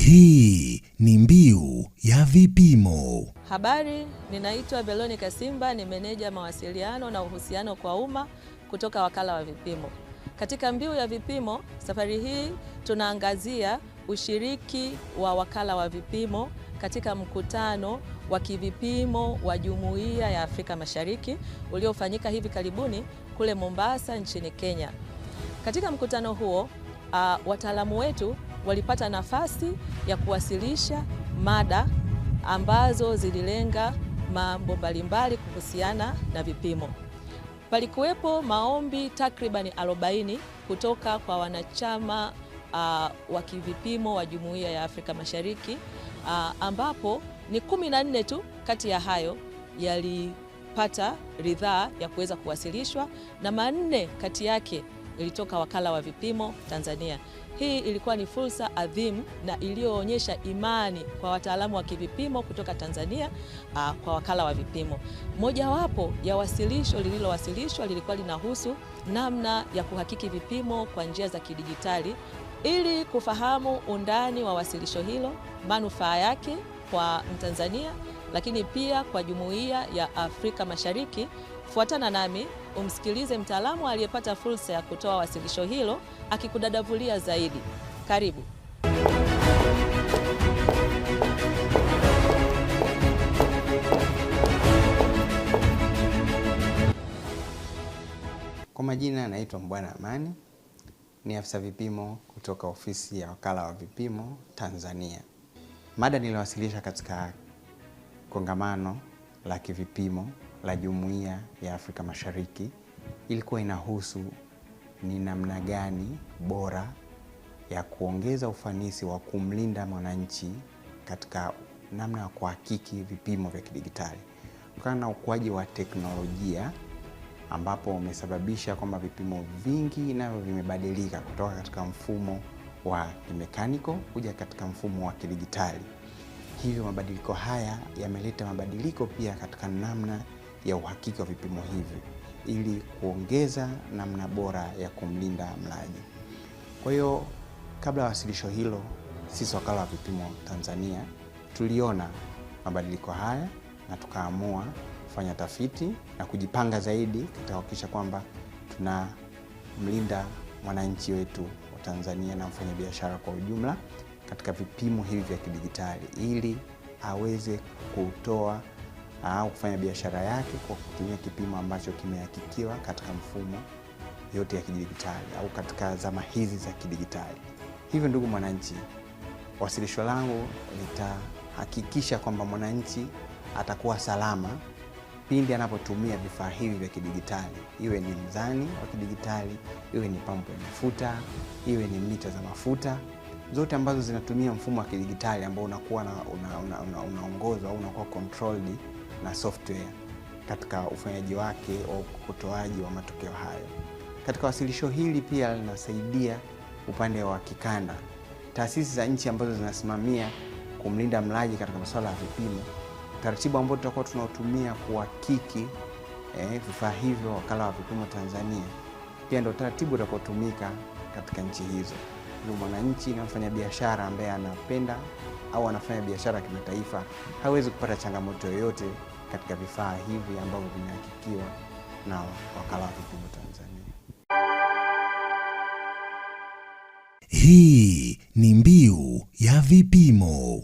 Hii ni Mbiu ya Vipimo. Habari, ninaitwa Veronica Simba, ni meneja mawasiliano na uhusiano kwa umma kutoka Wakala wa Vipimo. Katika Mbiu ya Vipimo, safari hii tunaangazia ushiriki wa Wakala wa Vipimo katika mkutano wa kivipimo wa Jumuiya ya Afrika Mashariki uliofanyika hivi karibuni kule Mombasa nchini Kenya. Katika mkutano huo, wataalamu wetu walipata nafasi ya kuwasilisha mada ambazo zililenga mambo mbalimbali kuhusiana na vipimo. Palikuwepo maombi takribani 40 kutoka kwa wanachama wa kivipimo wa Jumuiya ya Afrika Mashariki, ambapo ni 14 tu kati ya hayo yalipata ridhaa ya kuweza kuwasilishwa na 4 kati yake ilitoka Wakala wa Vipimo Tanzania. Hii ilikuwa ni fursa adhimu na iliyoonyesha imani kwa wataalamu wa kivipimo kutoka Tanzania kwa Wakala wa Vipimo. Mojawapo ya wasilisho lililowasilishwa lilikuwa linahusu namna ya kuhakiki vipimo kwa njia za kidijitali. Ili kufahamu undani wa wasilisho hilo, manufaa yake kwa Mtanzania, lakini pia kwa Jumuiya ya Afrika Mashariki, fuatana nami umsikilize mtaalamu aliyepata fursa ya kutoa wasilisho hilo akikudadavulia zaidi. Karibu. Kwa majina naitwa Mbwana Amani, ni afisa vipimo kutoka ofisi ya Wakala wa Vipimo Tanzania. Mada niliyowasilisha katika kongamano la kivipimo la Jumuiya ya Afrika Mashariki ilikuwa inahusu ni namna gani bora ya kuongeza ufanisi wa kumlinda mwananchi katika namna ya kuhakiki vipimo vya kidijitali. Kutokana na ukuaji wa teknolojia ambapo umesababisha kwamba vipimo vingi navyo vimebadilika kutoka katika mfumo wa mechanical kuja katika mfumo wa kidijitali. Hivyo mabadiliko haya yameleta mabadiliko pia katika namna ya uhakiki wa vipimo hivi ili kuongeza namna bora ya kumlinda mlaji. Kwa hiyo kabla ya wasilisho hilo, sisi Wakala wa Vipimo Tanzania tuliona mabadiliko haya na tukaamua kufanya tafiti na kujipanga zaidi katika kuhakikisha kwamba tunamlinda mwananchi wetu wa Tanzania na mfanyabiashara kwa ujumla katika vipimo hivi vya kidijitali ili aweze kutoa au kufanya biashara yake kwa kutumia kipimo ambacho kimehakikiwa katika mfumo yote ya kidijitali au katika zama hizi za kidijitali. Hivyo ndugu mwananchi, wasilisho langu litahakikisha kwamba mwananchi atakuwa salama pindi anapotumia vifaa hivi vya kidijitali, iwe ni mzani wa kidijitali, iwe ni pampu ya mafuta, iwe ni mita za mafuta, zote ambazo zinatumia mfumo wa kidijitali ambao unakuwa unaongozwa au unakuwa controlled na software katika ufanyaji wake au utoaji wa matokeo hayo. Katika wasilisho hili pia linasaidia upande wa kikanda. Taasisi za nchi ambazo zinasimamia kumlinda mlaji katika masuala ya vipimo, taratibu ambao tutakuwa tunaotumia kuhakiki vifaa hivyo Wakala wa Vipimo Tanzania pia ndio taratibu utakaotumika katika nchi hizo. Mwananchi na mfanyabiashara ambaye anapenda au anafanya biashara kimataifa hawezi kupata changamoto yoyote katika vifaa hivi ambavyo vimehakikiwa na Wakala wa Vipimo Tanzania. Hii ni Mbiu ya Vipimo.